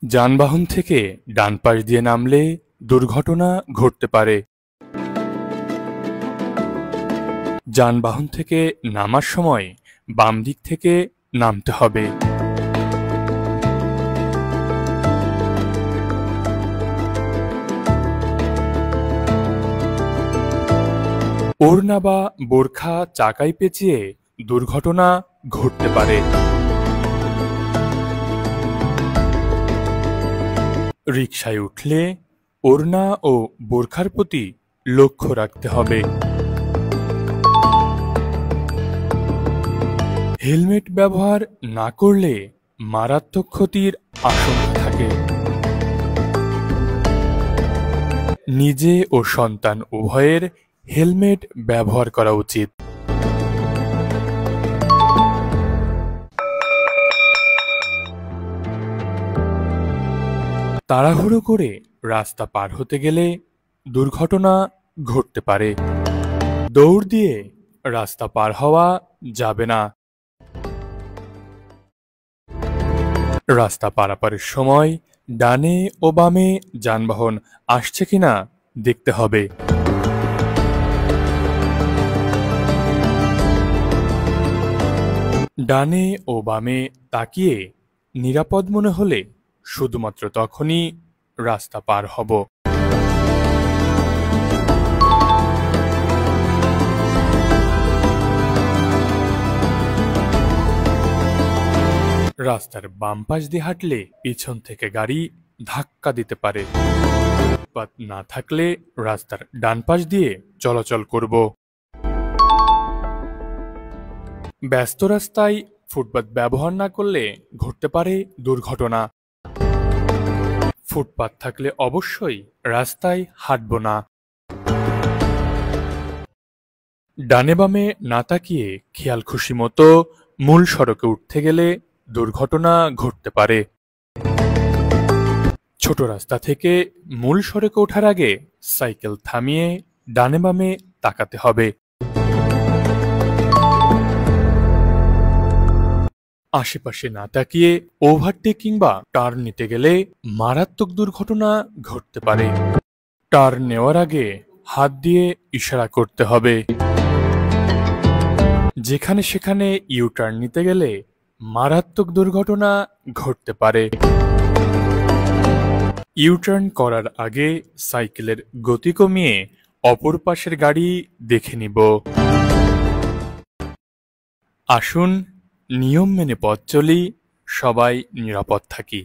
যানবাহন থেকে ডান পাশ দিয়ে নামলে দুর্ঘটনা ঘটতে পারে। যানবাহন থেকে নামার সময় বাম দিক থেকে নামতে হবে। ওড়না বা বোরখা চাকায় পেঁচিয়ে দুর্ঘটনা ঘটতে পারে। রিকশায় উঠলে ওড়না ও বোরখার প্রতি লক্ষ্য রাখতে হবে। হেলমেট ব্যবহার না করলে মারাত্মক ক্ষতির আশঙ্কা থাকে। নিজে ও সন্তান উভয়ের হেলমেট ব্যবহার করা উচিত। তাড়াহুড়ো করে রাস্তা পার হতে গেলে দুর্ঘটনা ঘটতে পারে। দৌড় দিয়ে রাস্তা পার হওয়া যাবে না। রাস্তা পারাপারের সময় ডানে ও বামে যানবাহন আসছে কিনা দেখতে হবে। ডানে ও বামে তাকিয়ে নিরাপদ মনে হলে শুধুমাত্র তখনই রাস্তা পার হব। রাস্তার বাম পাশ দিয়ে হাঁটলে পিছন থেকে গাড়ি ধাক্কা দিতে পারে। ফুটপাত না থাকলে রাস্তার ডান পাশ দিয়ে চলাচল করব। ব্যস্ত রাস্তায় ফুটপাত ব্যবহার না করলে ঘটতে পারে দুর্ঘটনা। ফুটপাত থাকলে অবশ্যই রাস্তায় হাঁটব না। ডানে বামে না তাকিয়ে খেয়াল খুশি মতো মূল সড়কে উঠতে গেলে দুর্ঘটনা ঘটতে পারে। ছোট রাস্তা থেকে মূল সড়কে ওঠার আগে সাইকেল থামিয়ে ডানে বামে তাকাতে হবে। আশেপাশে না তাকিয়ে ওভারটেকিং বা টার্ন নিতে গেলে মারাত্মক দুর্ঘটনা ঘটতে পারে। টার্ন নেওয়ার আগে হাত দিয়ে ইশারা করতে হবে। যেখানে সেখানে ইউটার্ন নিতে গেলে মারাত্মক দুর্ঘটনা ঘটতে পারে। ইউটার্ন করার আগে সাইকেলের গতি কমিয়ে অপর পাশের গাড়ি দেখে নিব। আসুন নিয়ম মেনে পথ চলি, সবাই নিরাপদ থাকি।